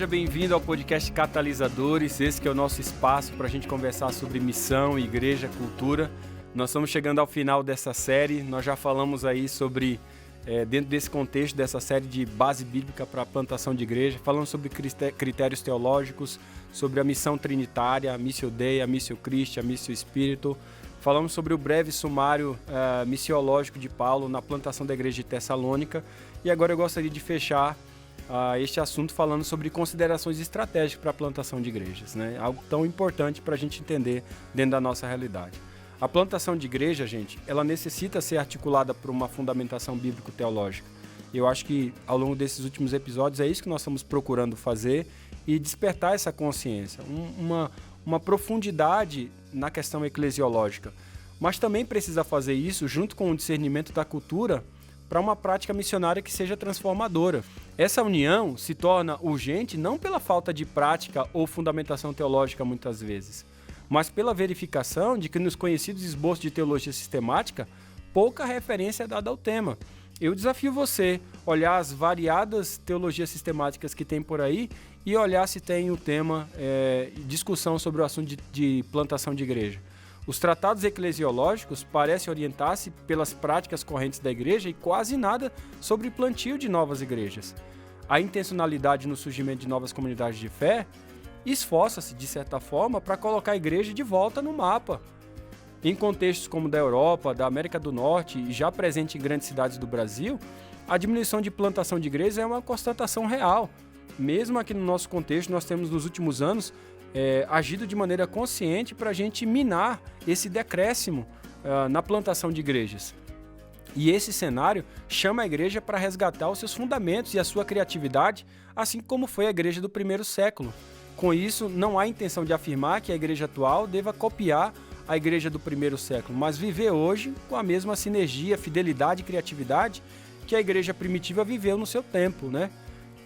seja bem-vindo ao podcast Catalisadores. Esse que é o nosso espaço para a gente conversar sobre missão, igreja, cultura. Nós estamos chegando ao final dessa série. Nós já falamos aí sobre, dentro desse contexto dessa série de base bíblica para a plantação de igreja, falamos sobre critérios teológicos, sobre a missão trinitária, a Missio Dei, a Missio Christi, a Missio Spiritu. Falamos sobre o breve sumário missiológico de Paulo na plantação da igreja de Tessalônica. E agora eu gostaria de fechar este assunto falando sobre considerações estratégicas para a plantação de igrejas, né? Algo tão importante para a gente entender dentro da nossa realidade. A plantação de igreja, gente, ela necessita ser articulada por uma fundamentação bíblico-teológica. Eu acho que ao longo desses últimos episódios é isso que nós estamos procurando fazer e despertar essa consciência, uma profundidade na questão eclesiológica. Mas também precisa fazer isso junto com o discernimento da cultura para uma prática missionária que seja transformadora. Essa união se torna urgente não pela falta de prática ou fundamentação teológica muitas vezes, mas pela verificação de que nos conhecidos esboços de teologia sistemática, pouca referência é dada ao tema. Eu desafio você a olhar as variadas teologias sistemáticas que tem por aí e olhar se tem o tema, discussão sobre o assunto de plantação de igreja. Os tratados eclesiológicos parecem orientar-se pelas práticas correntes da igreja e quase nada sobre plantio de novas igrejas. A intencionalidade no surgimento de novas comunidades de fé esforça-se, de certa forma, para colocar a igreja de volta no mapa. Em contextos como o da Europa, da América do Norte e já presente em grandes cidades do Brasil, a diminuição de plantação de igrejas é uma constatação real. Mesmo aqui no nosso contexto, nós temos nos últimos anos agido de maneira consciente para a gente minar esse decréscimo na plantação de igrejas. E esse cenário chama a igreja para resgatar os seus fundamentos e a sua criatividade, assim como foi a igreja do primeiro século. Com isso, não há intenção de afirmar que a igreja atual deva copiar a igreja do primeiro século, mas viver hoje com a mesma sinergia, fidelidade e criatividade que a igreja primitiva viveu no seu tempo, né?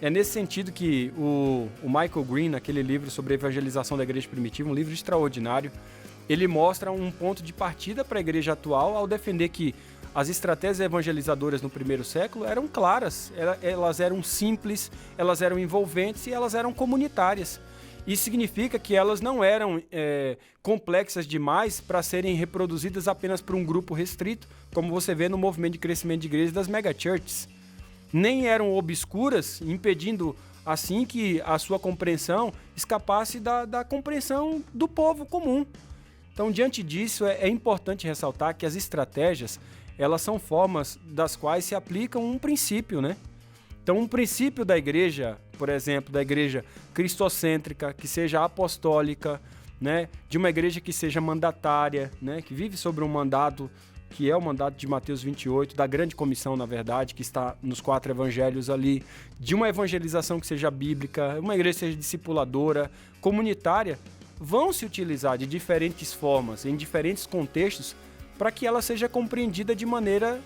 É nesse sentido que o Michael Green, naquele livro sobre a evangelização da igreja primitiva, um livro extraordinário, ele mostra um ponto de partida para a igreja atual ao defender que as estratégias evangelizadoras no primeiro século eram claras, elas eram simples, elas eram envolventes e elas eram comunitárias. Isso significa que elas não eram complexas demais para serem reproduzidas apenas por um grupo restrito, como você vê no movimento de crescimento de igrejas das megachurches. Nem eram obscuras, impedindo assim que a sua compreensão escapasse da compreensão do povo comum. Então, diante disso, é importante ressaltar que as estratégias, elas são formas das quais se aplicam um princípio, né? Então, um princípio da igreja, por exemplo, da igreja cristocêntrica, que seja apostólica, né? De uma igreja que seja mandatária, né? Que vive sobre um mandato que é o mandato de Mateus 28, da grande comissão, na verdade, que está nos 4 evangelhos ali, de uma evangelização que seja bíblica, uma igreja que seja discipuladora, comunitária, vão se utilizar de diferentes formas, em diferentes contextos, para que ela seja compreendida de maneira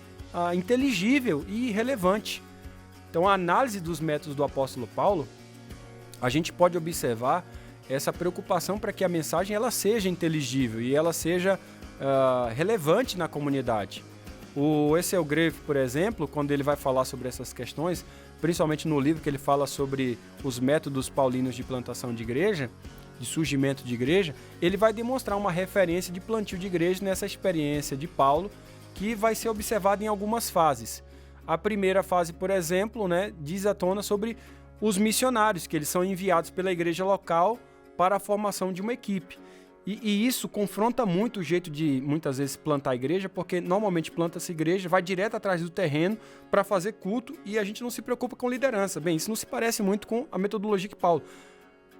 inteligível e relevante. Então, a análise dos métodos do apóstolo Paulo, a gente pode observar essa preocupação para que a mensagem ela seja inteligível e ela seja relevante na comunidade. O Essel Greve, por exemplo, quando ele vai falar sobre essas questões, principalmente no livro que ele fala sobre os métodos paulinos de plantação de igreja, de surgimento de igreja, ele vai demonstrar uma referência de plantio de igreja nessa experiência de Paulo, que vai ser observada em algumas fases. A primeira fase, por exemplo, né, diz à tona sobre os missionários, que eles são enviados pela igreja local para a formação de uma equipe. E isso confronta muito o jeito de, muitas vezes, plantar a igreja, porque normalmente planta-se igreja, vai direto atrás do terreno para fazer culto e a gente não se preocupa com liderança. Bem, isso não se parece muito com a metodologia de Paulo.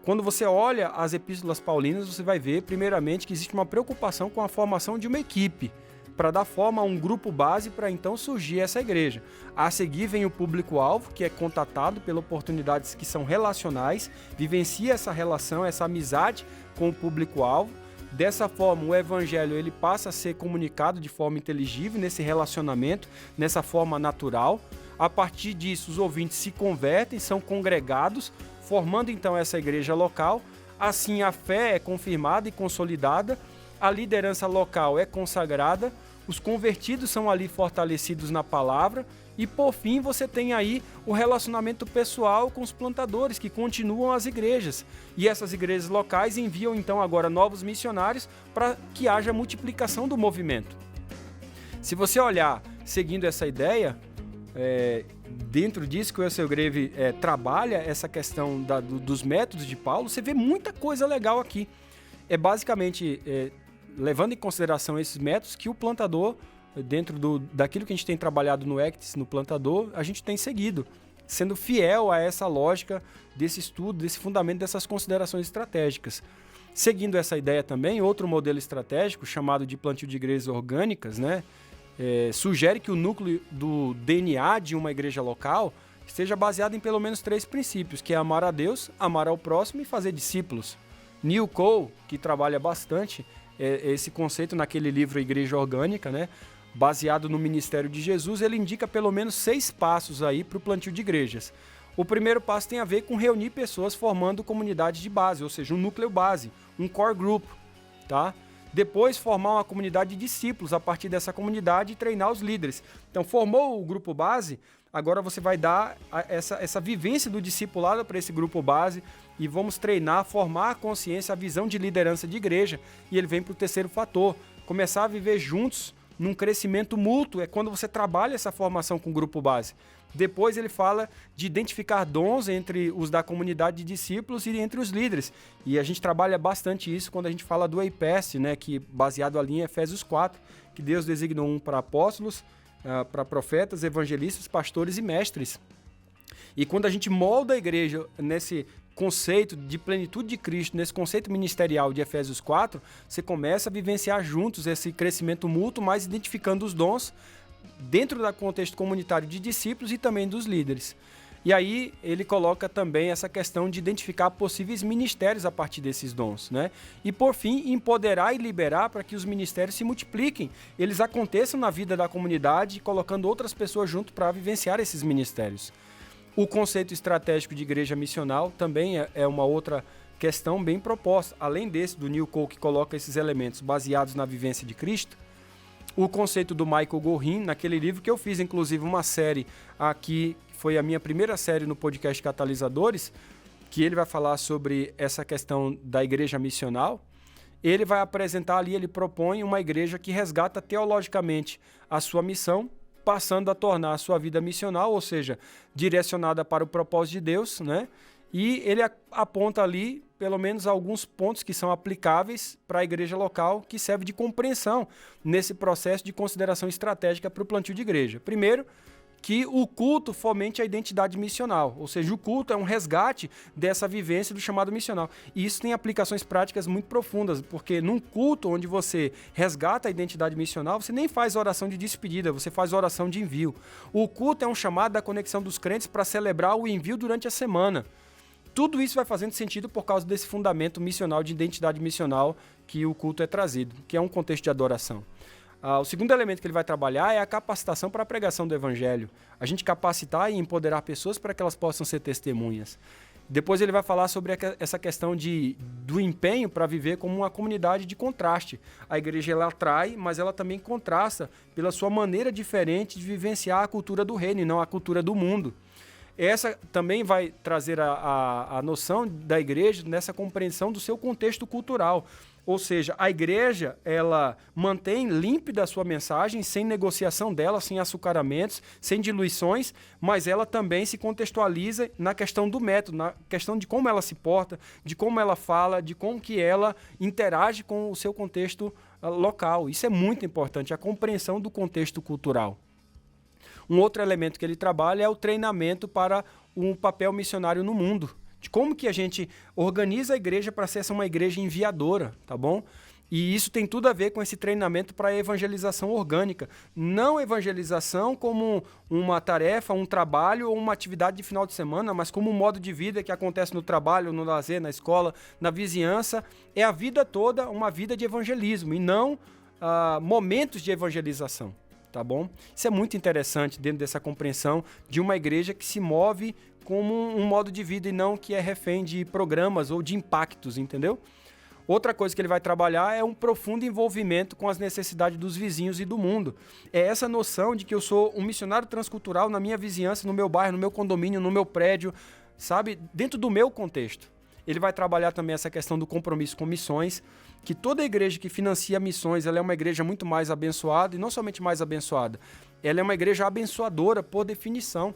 Quando você olha as epístolas paulinas, você vai ver, primeiramente, que existe uma preocupação com a formação de uma equipe, para dar forma a um grupo base para então surgir essa igreja. A seguir vem o público-alvo, que é contatado pelas oportunidades que são relacionais, vivencia essa relação, essa amizade com o público-alvo. Dessa forma, o evangelho ele passa a ser comunicado de forma inteligível nesse relacionamento, nessa forma natural. A partir disso, os ouvintes se convertem, são congregados, formando então essa igreja local. Assim, a fé é confirmada e consolidada, a liderança local é consagrada, os convertidos são ali fortalecidos na palavra E por fim, você tem aí o relacionamento pessoal com os plantadores, que continuam as igrejas. E essas igrejas locais enviam então agora novos missionários para que haja multiplicação do movimento. Se você olhar seguindo essa ideia, dentro disso que o Russell Grave trabalha essa questão dos métodos de Paulo, você vê muita coisa legal aqui. É basicamente levando em consideração esses métodos que o plantador, dentro daquilo que a gente tem trabalhado no Acts, no plantador, a gente tem seguido, sendo fiel a essa lógica desse estudo, desse fundamento, dessas considerações estratégicas. Seguindo essa ideia também, outro modelo estratégico, chamado de plantio de igrejas orgânicas, né, sugere que o núcleo do DNA de uma igreja local esteja baseado em pelo menos 3 princípios, que é amar a Deus, amar ao próximo e fazer discípulos. Neil Cole, que trabalha bastante esse conceito naquele livro Igreja Orgânica, né, baseado no ministério de Jesus, ele indica pelo menos 6 passos aí para o plantio de igrejas. O primeiro passo tem a ver com reunir pessoas formando comunidade de base, ou seja, um núcleo base, um core group, tá? Depois, formar uma comunidade de discípulos a partir dessa comunidade e treinar os líderes. Então, formou o grupo base, agora você vai dar essa vivência do discipulado para esse grupo base e vamos treinar, formar a consciência, a visão de liderança de igreja. E ele vem para o terceiro fator, começar a viver juntos num crescimento mútuo, é quando você trabalha essa formação com o grupo base. Depois ele fala de identificar dons entre os da comunidade de discípulos e entre os líderes. E a gente trabalha bastante isso quando a gente fala do EIPEST, né, que baseado ali em Efésios 4, que Deus designou um para apóstolos, para profetas, evangelistas, pastores e mestres. E quando a gente molda a igreja nesse conceito de plenitude de Cristo, nesse conceito ministerial de Efésios 4, você começa a vivenciar juntos esse crescimento mútuo, mas identificando os dons dentro do contexto comunitário de discípulos e também dos líderes. E aí ele coloca também essa questão de identificar possíveis ministérios a partir desses dons, né? E por fim, empoderar e liberar para que os ministérios se multipliquem, eles aconteçam na vida da comunidade, colocando outras pessoas junto para vivenciar esses ministérios. O conceito estratégico de igreja missional também é uma outra questão bem proposta. Além desse, do Neil Cole, que coloca esses elementos baseados na vivência de Cristo, o conceito do Michael Gorin, naquele livro que eu fiz, inclusive, uma série aqui, foi a minha primeira série no podcast Catalisadores, que ele vai falar sobre essa questão da igreja missional. Ele vai apresentar ali, ele propõe uma igreja que resgata teologicamente a sua missão, passando a tornar a sua vida missional, ou seja, direcionada para o propósito de Deus, né? E ele aponta ali, pelo menos, alguns pontos que são aplicáveis para a igreja local, que serve de compreensão nesse processo de consideração estratégica para o plantio de igreja. Primeiro, que o culto fomente a identidade missional, ou seja, o culto é um resgate dessa vivência do chamado missional. E isso tem aplicações práticas muito profundas, porque num culto onde você resgata a identidade missional, você nem faz oração de despedida, você faz oração de envio. O culto é um chamado da conexão dos crentes para celebrar o envio durante a semana. Tudo isso vai fazendo sentido por causa desse fundamento missional, de identidade missional que o culto é trazido, que é um contexto de adoração. O segundo elemento que ele vai trabalhar é a capacitação para a pregação do evangelho. A gente capacitar e empoderar pessoas para que elas possam ser testemunhas. Depois ele vai falar sobre essa questão do empenho para viver como uma comunidade de contraste. A igreja ela atrai, mas ela também contrasta pela sua maneira diferente de vivenciar a cultura do reino e não a cultura do mundo. Essa também vai trazer a noção da igreja nessa compreensão do seu contexto cultural. Ou seja, a igreja, ela mantém límpida a sua mensagem, sem negociação dela, sem açucaramentos, sem diluições, mas ela também se contextualiza na questão do método, na questão de como ela se porta, de como ela fala, de como que ela interage com o seu contexto local. Isso é muito importante, a compreensão do contexto cultural. Um outro elemento que ele trabalha é o treinamento para um papel missionário no mundo. De como que a gente organiza a igreja para ser uma igreja enviadora, tá bom? E isso tem tudo a ver com esse treinamento para a evangelização orgânica. Não evangelização como uma tarefa, um trabalho ou uma atividade de final de semana, mas como um modo de vida que acontece no trabalho, no lazer, na escola, na vizinhança. É a vida toda uma vida de evangelismo e não momentos de evangelização. Tá bom? Isso é muito interessante dentro dessa compreensão de uma igreja que se move como um modo de vida e não que é refém de programas ou de impactos, entendeu? Outra coisa que ele vai trabalhar é um profundo envolvimento com as necessidades dos vizinhos e do mundo. É essa noção de que eu sou um missionário transcultural na minha vizinhança, no meu bairro, no meu condomínio, no meu prédio, sabe? Dentro do meu contexto. Ele vai trabalhar também essa questão do compromisso com missões, que toda igreja que financia missões, ela é uma igreja muito mais abençoada, e não somente mais abençoada, ela é uma igreja abençoadora por definição.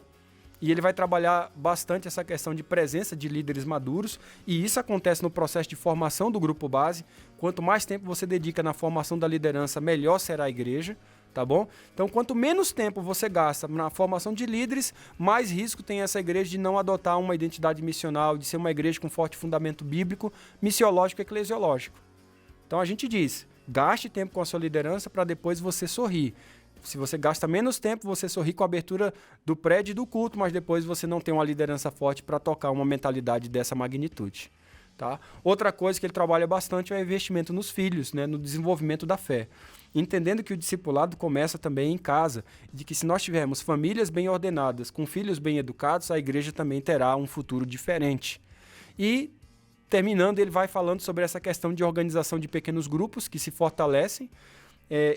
E ele vai trabalhar bastante essa questão de presença de líderes maduros, e isso acontece no processo de formação do grupo base. Quanto mais tempo você dedica na formação da liderança, melhor será a igreja, tá bom? Então, quanto menos tempo você gasta na formação de líderes, mais risco tem essa igreja de não adotar uma identidade missional, de ser uma igreja com forte fundamento bíblico, missiológico e eclesiológico. Então, a gente diz, gaste tempo com a sua liderança para depois você sorrir. Se você gasta menos tempo, você sorri com a abertura do prédio e do culto, mas depois você não tem uma liderança forte para tocar uma mentalidade dessa magnitude. Tá? Outra coisa que ele trabalha bastante é o investimento nos filhos, né, no desenvolvimento da fé. Entendendo que o discipulado começa também em casa, de que se nós tivermos famílias bem ordenadas, com filhos bem educados, a igreja também terá um futuro diferente. E, terminando, ele vai falando sobre essa questão de organização de pequenos grupos que se fortalecem.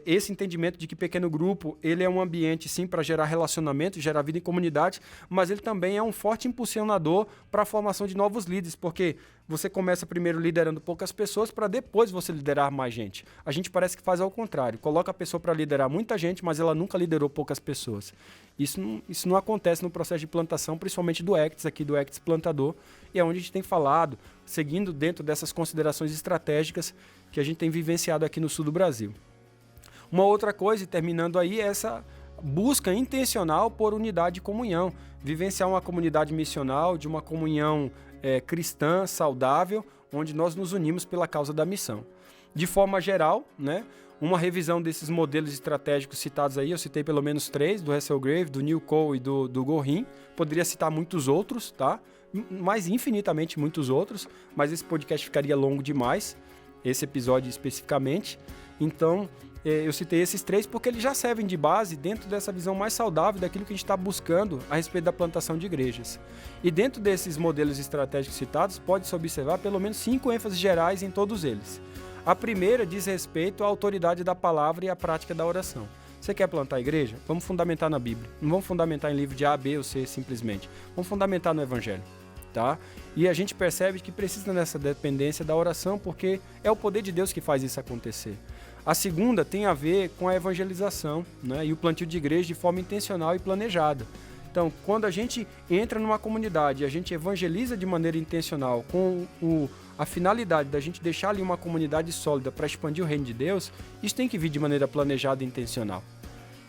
Esse entendimento de que pequeno grupo ele é um ambiente sim para gerar relacionamento, gerar vida em comunidade, mas ele também é um forte impulsionador para a formação de novos líderes, porque você começa primeiro liderando poucas pessoas para depois você liderar mais gente. A gente parece que faz ao contrário, coloca a pessoa para liderar muita gente, mas ela nunca liderou poucas pessoas. Isso não acontece no processo de plantação, principalmente do Acts, aqui do Acts Plantador, e é onde a gente tem falado, seguindo dentro dessas considerações estratégicas que a gente tem vivenciado aqui no sul do Brasil. Uma outra coisa, e terminando aí, é essa busca intencional por unidade e comunhão. Vivenciar uma comunidade missional, de uma comunhão cristã, saudável, onde nós nos unimos pela causa da missão. De forma geral, né, uma revisão desses modelos estratégicos citados aí, eu citei pelo menos 3, do Russell Grave, do Neil Cole e do Gorin. Poderia citar muitos outros, tá? Mas infinitamente muitos outros, mas esse podcast ficaria longo demais, esse episódio especificamente. Então, eu citei esses 3 porque eles já servem de base dentro dessa visão mais saudável daquilo que a gente está buscando a respeito da plantação de igrejas. E dentro desses modelos estratégicos citados, pode-se observar pelo menos 5 ênfases gerais em todos eles. A primeira diz respeito à autoridade da palavra e à prática da oração. Você quer plantar a igreja? Vamos fundamentar na Bíblia. Não vamos fundamentar em livro de A, B ou C simplesmente. Vamos fundamentar no Evangelho. Tá? E a gente percebe que precisa dessa dependência da oração, porque é o poder de Deus que faz isso acontecer. A segunda tem a ver com a evangelização, né, e o plantio de igreja de forma intencional e planejada. Então, quando a gente entra numa comunidade e a gente evangeliza de maneira intencional, com a finalidade da gente deixar ali uma comunidade sólida para expandir o reino de Deus, isso tem que vir de maneira planejada e intencional.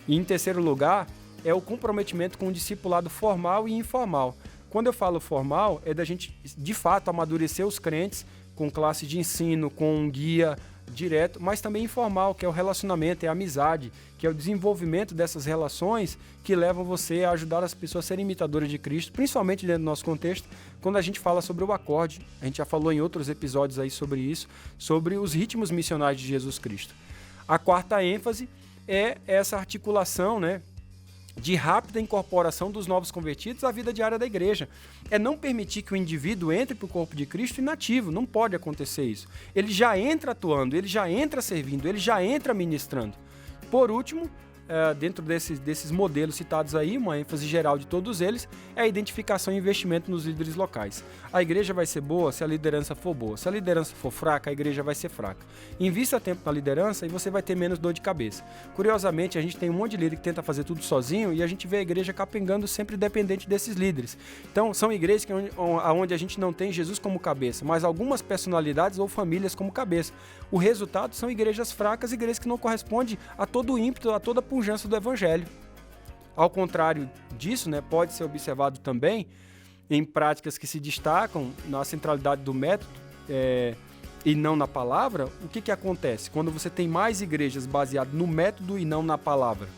E em terceiro lugar, é o comprometimento com o discipulado formal e informal. Quando eu falo formal, é da gente, de fato, amadurecer os crentes com classe de ensino, com um guia direto, mas também informal, que é o relacionamento, é a amizade, que é o desenvolvimento dessas relações que levam você a ajudar as pessoas a serem imitadoras de Cristo, principalmente dentro do nosso contexto, quando a gente fala sobre o acorde. A gente já falou em outros episódios aí sobre isso, sobre os ritmos missionários de Jesus Cristo. A quarta ênfase é essa articulação, né, de rápida incorporação dos novos convertidos à vida diária da igreja. É não permitir que o indivíduo entre para o corpo de Cristo inativo, não pode acontecer isso. Ele já entra atuando, ele já entra servindo, ele já entra ministrando. Por último, dentro desses modelos citados aí, uma ênfase geral de todos eles, é a identificação e investimento nos líderes locais. A igreja vai ser boa se a liderança for boa. Se a liderança for fraca, a igreja vai ser fraca. Invista tempo na liderança e você vai ter menos dor de cabeça. Curiosamente, a gente tem um monte de líder que tenta fazer tudo sozinho e a gente vê a igreja capengando sempre dependente desses líderes. Então, são igrejas onde a gente não tem Jesus como cabeça, mas algumas personalidades ou famílias como cabeça. O resultado são igrejas fracas, igrejas que não correspondem a todo o ímpeto, a toda a pujança do Evangelho. Ao contrário disso, né, pode ser observado também em práticas que se destacam na centralidade do método e não na palavra. O que acontece? Quando você tem mais igrejas baseadas no método e não na palavra,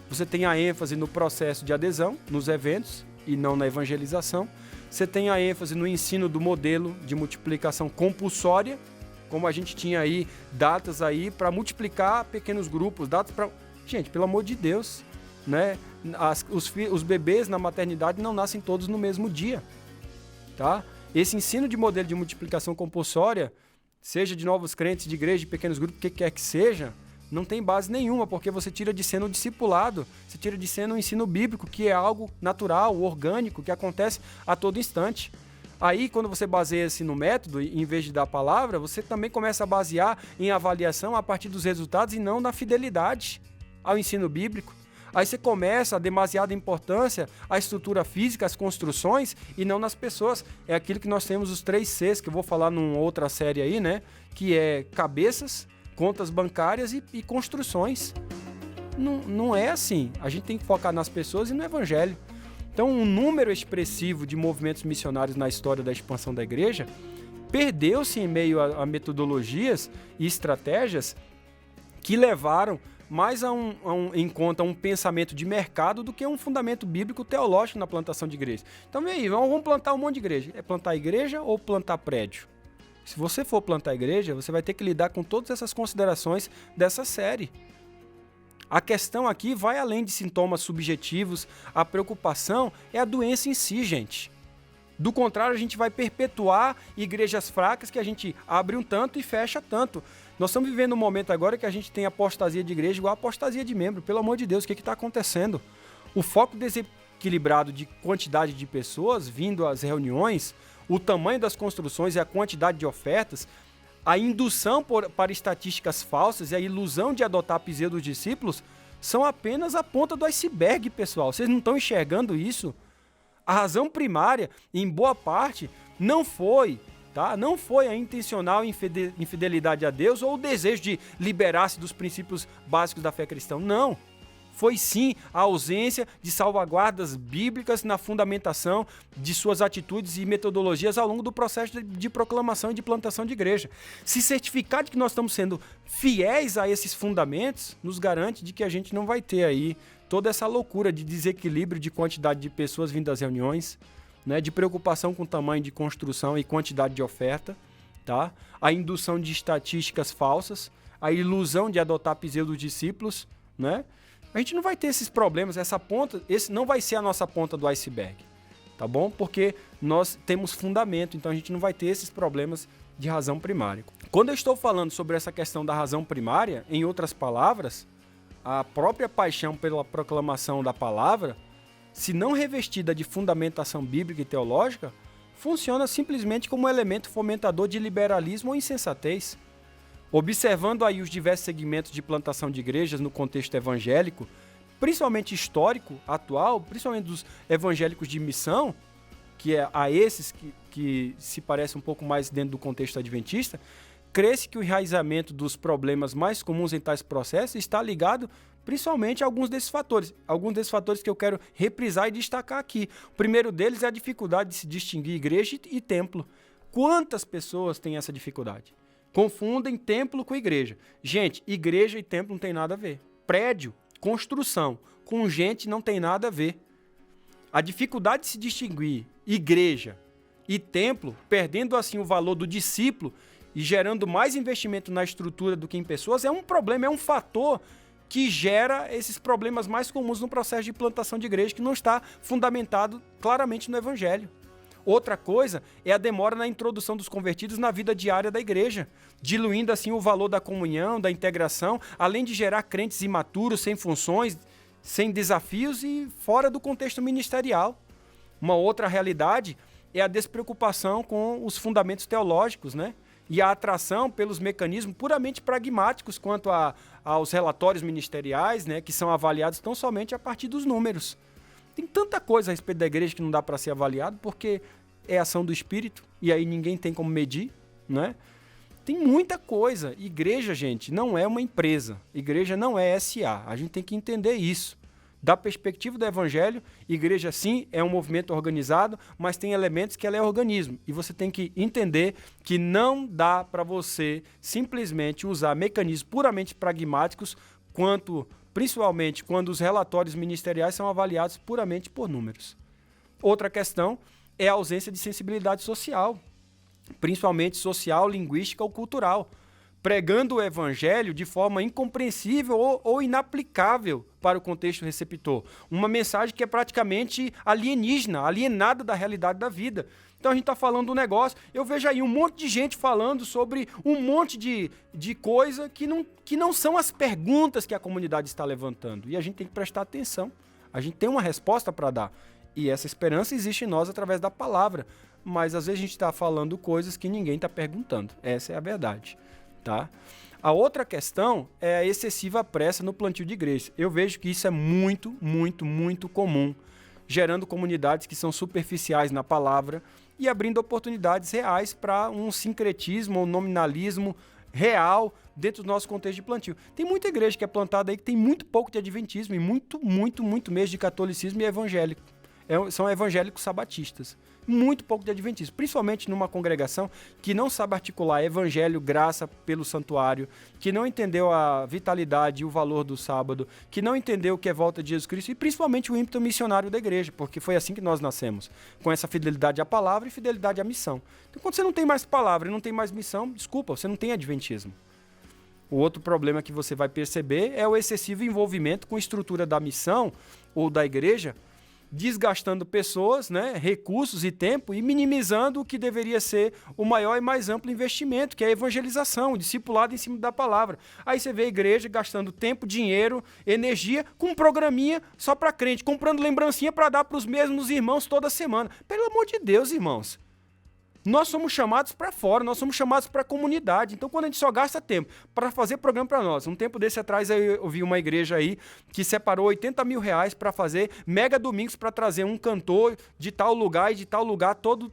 você tem a ênfase no processo de adesão, nos eventos e não na evangelização. Você tem a ênfase no ensino do modelo de multiplicação compulsória, como a gente tinha aí datas aí para multiplicar pequenos grupos, datas para... Gente, pelo amor de Deus, né? Os bebês na maternidade não nascem todos no mesmo dia, tá? Esse ensino de modelo de multiplicação compulsória seja de novos crentes, de igreja, de pequenos grupos, o que quer que seja, não tem base nenhuma, porque você tira de cena o discipulado, você tira de cena o ensino bíblico, que é algo natural, orgânico, que acontece a todo instante. Aí, quando você baseia-se no método, em vez de dar a palavra, você também começa a basear em avaliação a partir dos resultados e não na fidelidade ao ensino bíblico. Aí você começa a demasiada importância à estrutura física, às construções e não nas pessoas. É aquilo que nós temos os 3 Cs, que eu vou falar numa outra série aí, né? Que é cabeças, contas bancárias e construções. Não é assim. A gente tem que focar nas pessoas e no evangelho. Então, um número expressivo de movimentos missionários na história da expansão da igreja perdeu-se em meio a metodologias e estratégias que levaram mais em conta um pensamento de mercado do que um fundamento bíblico teológico na plantação de igreja. Então, vem aí, vamos plantar um monte de igreja. É plantar igreja ou plantar prédio? Se você for plantar igreja, você vai ter que lidar com todas essas considerações dessa série. A questão aqui vai além de sintomas subjetivos, a preocupação é a doença em si, gente. Do contrário, a gente vai perpetuar igrejas fracas que a gente abre um tanto e fecha tanto. Nós estamos vivendo um momento agora que a gente tem apostasia de igreja igual a apostasia de membro. Pelo amor de Deus, o que está acontecendo? O foco desequilibrado de quantidade de pessoas vindo às reuniões, o tamanho das construções e a quantidade de ofertas, a indução para estatísticas falsas e a ilusão de adotar pseudodiscípulos são apenas a ponta do iceberg, pessoal. Vocês não estão enxergando isso? A razão primária, em boa parte, não foi a intencional infidelidade a Deus ou o desejo de liberar-se dos princípios básicos da fé cristã. Não. Foi sim a ausência de salvaguardas bíblicas na fundamentação de suas atitudes e metodologias ao longo do processo de proclamação e de plantação de igreja. Se certificar de que nós estamos sendo fiéis a esses fundamentos, nos garante de que a gente não vai ter aí toda essa loucura de desequilíbrio de quantidade de pessoas vindo às reuniões, né, de preocupação com o tamanho de construção e quantidade de oferta, tá? A indução de estatísticas falsas, a ilusão de adotar pseudodiscípulos, né? A gente não vai ter esses problemas, esse não vai ser a nossa ponta do iceberg, tá bom? Porque nós temos fundamento, então a gente não vai ter esses problemas de razão primária. Quando eu estou falando sobre essa questão da razão primária, em outras palavras, a própria paixão pela proclamação da palavra, se não revestida de fundamentação bíblica e teológica, funciona simplesmente como um elemento fomentador de liberalismo ou insensatez. Observando aí os diversos segmentos de plantação de igrejas no contexto evangélico, principalmente histórico, atual, principalmente dos evangélicos de missão, que é a esses que se parece um pouco mais dentro do contexto adventista, crê-se que o enraizamento dos problemas mais comuns em tais processos está ligado principalmente a alguns desses fatores que eu quero reprisar e destacar aqui. O primeiro deles é a dificuldade de se distinguir igreja e templo. Quantas pessoas têm essa dificuldade? Confundem templo com igreja. Gente, igreja e templo não tem nada a ver. Prédio, construção, com gente não tem nada a ver. A dificuldade de se distinguir igreja e templo, perdendo assim o valor do discípulo e gerando mais investimento na estrutura do que em pessoas, é um problema, é um fator que gera esses problemas mais comuns no processo de plantação de igreja, que não está fundamentado claramente no evangelho. Outra coisa é a demora na introdução dos convertidos na vida diária da igreja, diluindo assim o valor da comunhão, da integração, além de gerar crentes imaturos, sem funções, sem desafios e fora do contexto ministerial. Uma outra realidade é a despreocupação com os fundamentos teológicos, né? E a atração pelos mecanismos puramente pragmáticos quanto aos relatórios ministeriais, né? Que são avaliados tão somente a partir dos números. Tem tanta coisa a respeito da igreja que não dá para ser avaliado, porque é ação do Espírito, e aí ninguém tem como medir, né? Tem muita coisa. Igreja, gente, não é uma empresa. Igreja não é SA. A gente tem que entender isso. Da perspectiva do Evangelho, igreja sim é um movimento organizado, mas tem elementos que ela é organismo. E você tem que entender que não dá para você simplesmente usar mecanismos puramente pragmáticos, principalmente quando os relatórios ministeriais são avaliados puramente por números. Outra questão é a ausência de sensibilidade social, principalmente social, linguística ou cultural, pregando o evangelho de forma incompreensível ou inaplicável para o contexto receptor. Uma mensagem que é praticamente alienígena, alienada da realidade da vida. Então a gente está falando um negócio, eu vejo aí um monte de gente falando sobre um monte de coisa que não são as perguntas que a comunidade está levantando. E a gente tem que prestar atenção. A gente tem uma resposta para dar. E essa esperança existe em nós através da palavra. Mas às vezes a gente está falando coisas que ninguém está perguntando. Essa é a verdade, tá? A outra questão é a excessiva pressa no plantio de igrejas. Eu vejo que isso é muito, muito, muito comum, gerando comunidades que são superficiais na palavra e abrindo oportunidades reais para um sincretismo ou nominalismo real dentro do nosso contexto de plantio. Tem muita igreja que é plantada aí que tem muito pouco de adventismo e muito, muito, muito mesmo de catolicismo e evangélico. São evangélicos sabatistas. Muito pouco de adventismo, principalmente numa congregação que não sabe articular evangelho, graça pelo santuário, que não entendeu a vitalidade e o valor do sábado, que não entendeu o que é volta de Jesus Cristo e principalmente o ímpeto missionário da igreja, porque foi assim que nós nascemos, com essa fidelidade à palavra e fidelidade à missão. Então, quando você não tem mais palavra e não tem mais missão, desculpa, você não tem adventismo. O outro problema que você vai perceber é o excessivo envolvimento com a estrutura da missão ou da igreja, desgastando pessoas, né, recursos e tempo e minimizando o que deveria ser o maior e mais amplo investimento, que é a evangelização, o discipulado em cima da palavra. Aí você vê a igreja gastando tempo, dinheiro, energia com um programinha só para crente, comprando lembrancinha para dar para os mesmos irmãos toda semana. Pelo amor de Deus, irmãos. Nós somos chamados para fora, nós somos chamados para a comunidade. Então, quando a gente só gasta tempo para fazer programa para nós, um tempo desse atrás eu vi uma igreja aí que separou R$80 mil para fazer mega domingos para trazer um cantor de tal lugar e de tal lugar todo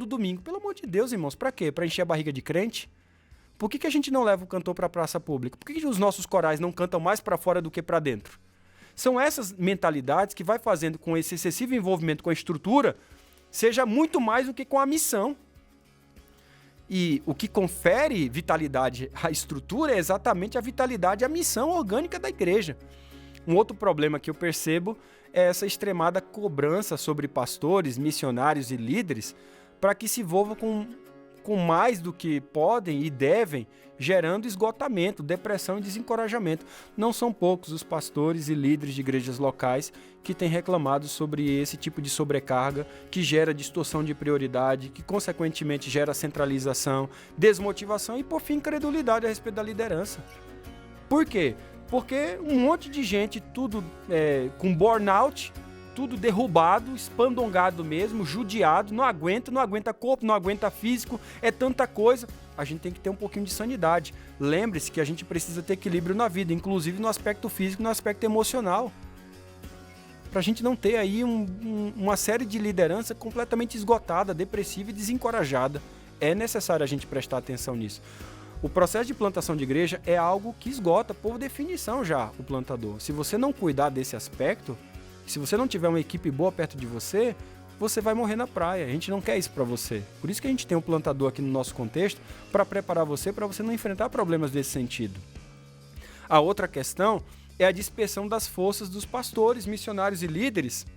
domingo. Pelo amor de Deus, irmãos, para quê? Para encher a barriga de crente? Por que a gente não leva o cantor para a praça pública? Por que os nossos corais não cantam mais para fora do que para dentro? São essas mentalidades que vai fazendo com esse excessivo envolvimento com a estrutura seja muito mais do que com a missão. E o que confere vitalidade à estrutura é exatamente a vitalidade à missão orgânica da igreja. Um outro problema que eu percebo é essa extremada cobrança sobre pastores, missionários e líderes para que se envolvam com mais do que podem e devem, gerando esgotamento, depressão e desencorajamento. Não são poucos os pastores e líderes de igrejas locais que têm reclamado sobre esse tipo de sobrecarga que gera distorção de prioridade, que consequentemente gera centralização, desmotivação e, por fim, incredulidade a respeito da liderança. Por quê? Porque um monte de gente, tudo com burnout, tudo derrubado, espandongado mesmo, judiado, não aguenta corpo, não aguenta físico, é tanta coisa. A gente tem que ter um pouquinho de sanidade. Lembre-se que a gente precisa ter equilíbrio na vida, inclusive no aspecto físico e no aspecto emocional. Para a gente não ter aí uma série de liderança completamente esgotada, depressiva e desencorajada. É necessário a gente prestar atenção nisso. O processo de plantação de igreja é algo que esgota, por definição já, o plantador. Se você não cuidar desse aspecto, se você não tiver uma equipe boa perto de você, você vai morrer na praia. A gente não quer isso para você. Por isso que a gente tem um plantador aqui no nosso contexto para preparar você, para você não enfrentar problemas desse sentido. A outra questão é a dispersão das forças dos pastores, missionários e líderes,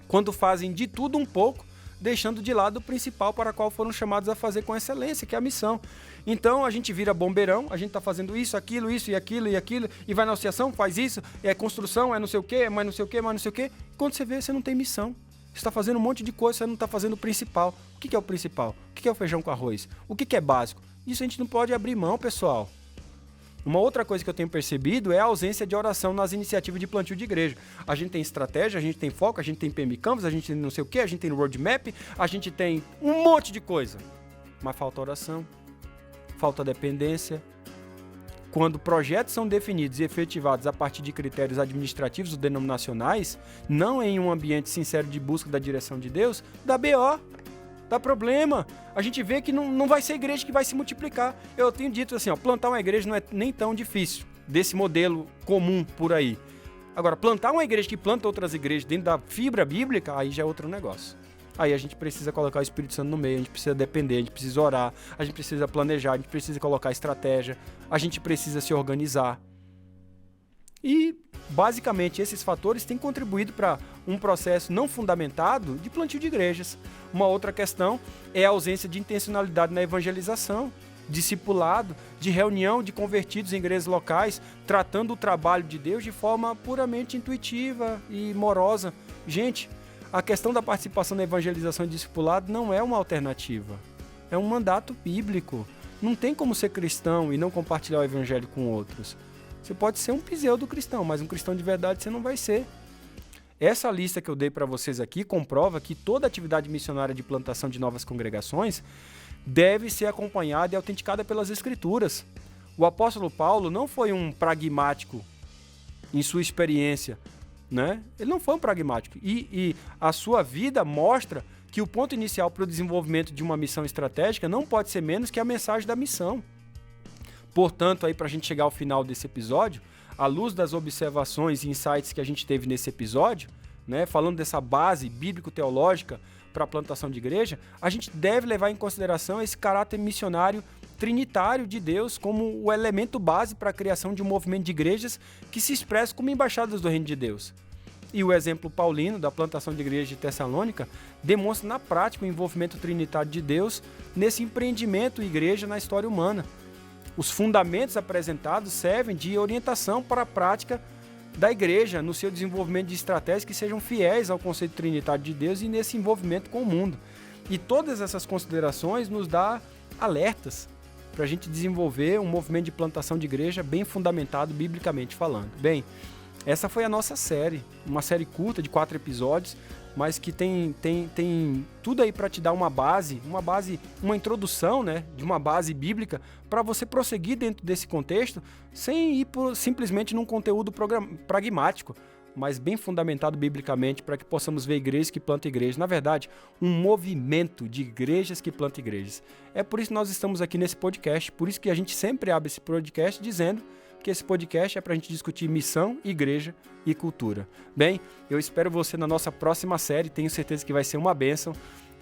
quando fazem de tudo um pouco, deixando de lado o principal para o qual foram chamados a fazer com excelência, que é a missão. Então a gente vira bombeirão, a gente está fazendo isso e aquilo, e vai na associação, faz isso, é construção, é não sei o quê, é mais não sei o quê, mais não sei o quê. Quando você vê, você não tem missão. Você está fazendo um monte de coisa, você não está fazendo o principal. O que é o principal? O que é o feijão com arroz? O que é básico? Isso a gente não pode abrir mão, pessoal. Uma outra coisa que eu tenho percebido é a ausência de oração nas iniciativas de plantio de igreja. A gente tem estratégia, a gente tem foco, a gente tem PM Canvas, a gente tem não sei o quê, a gente tem roadmap, a gente tem um monte de coisa. Mas falta oração, falta dependência. Quando projetos são definidos e efetivados a partir de critérios administrativos ou denominacionais, não em um ambiente sincero de busca da direção de Deus, dá BO, dá problema. A gente vê que não vai ser igreja que vai se multiplicar. Eu tenho dito assim, plantar uma igreja não é nem tão difícil, desse modelo comum por aí. Agora, plantar uma igreja que planta outras igrejas dentro da fibra bíblica, aí já é outro negócio. Aí a gente precisa colocar o Espírito Santo no meio, a gente precisa depender, a gente precisa orar, a gente precisa planejar, a gente precisa colocar estratégia, a gente precisa se organizar. E, basicamente, esses fatores têm contribuído para um processo não fundamentado de plantio de igrejas. Uma outra questão é a ausência de intencionalidade na evangelização, discipulado, de reunião de convertidos em igrejas locais, tratando o trabalho de Deus de forma puramente intuitiva e morosa. Gente, A questão da participação na evangelização e discipulado não é uma alternativa, é um mandato bíblico. Não tem como ser cristão e não compartilhar o evangelho com outros. Você pode ser um pseudo-cristão, mas um cristão de verdade você não vai ser. Essa lista que eu dei para vocês aqui comprova que toda atividade missionária de plantação de novas congregações deve ser acompanhada e autenticada pelas Escrituras. O apóstolo Paulo não foi um pragmático em sua experiência, né? Ele não foi um pragmático. E a sua vida mostra que o ponto inicial para o desenvolvimento de uma missão estratégica não pode ser menos que a mensagem da missão. Portanto, aí para a gente chegar ao final desse episódio, à luz das observações e insights que a gente teve nesse episódio, né, falando dessa base bíblico-teológica para a plantação de igreja, a gente deve levar em consideração esse caráter missionário trinitário de Deus como o elemento base para a criação de um movimento de igrejas que se expressa como embaixadas do reino de Deus. E o exemplo paulino da plantação de igreja de Tessalônica demonstra na prática o envolvimento trinitário de Deus nesse empreendimento igreja na história humana. Os fundamentos apresentados servem de orientação para a prática da igreja no seu desenvolvimento de estratégias que sejam fiéis ao conceito trinitário de Deus e nesse envolvimento com o mundo. E todas essas considerações nos dão alertas para a gente desenvolver um movimento de plantação de igreja bem fundamentado biblicamente falando. Bem, essa foi a nossa série, uma série curta de 4 episódios, mas que tem tudo aí para te dar uma base, uma introdução, né, de uma base bíblica para você prosseguir dentro desse contexto sem ir simplesmente num conteúdo pragmático, mas bem fundamentado biblicamente para que possamos ver igrejas que plantam igrejas. Na verdade, um movimento de igrejas que plantam igrejas. É por isso que nós estamos aqui nesse podcast, por isso que a gente sempre abre esse podcast dizendo que esse podcast é para a gente discutir missão, igreja e cultura. Bem, eu espero você na nossa próxima série, tenho certeza que vai ser uma bênção.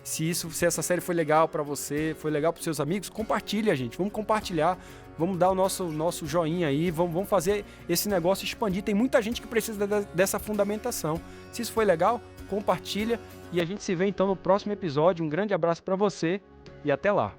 Se essa série foi legal para você, foi legal para os seus amigos, compartilha, gente. Vamos compartilhar, vamos dar o nosso joinha aí, vamos fazer esse negócio expandir. Tem muita gente que precisa dessa fundamentação. Se isso foi legal, compartilha e a gente se vê então no próximo episódio. Um grande abraço para você e até lá.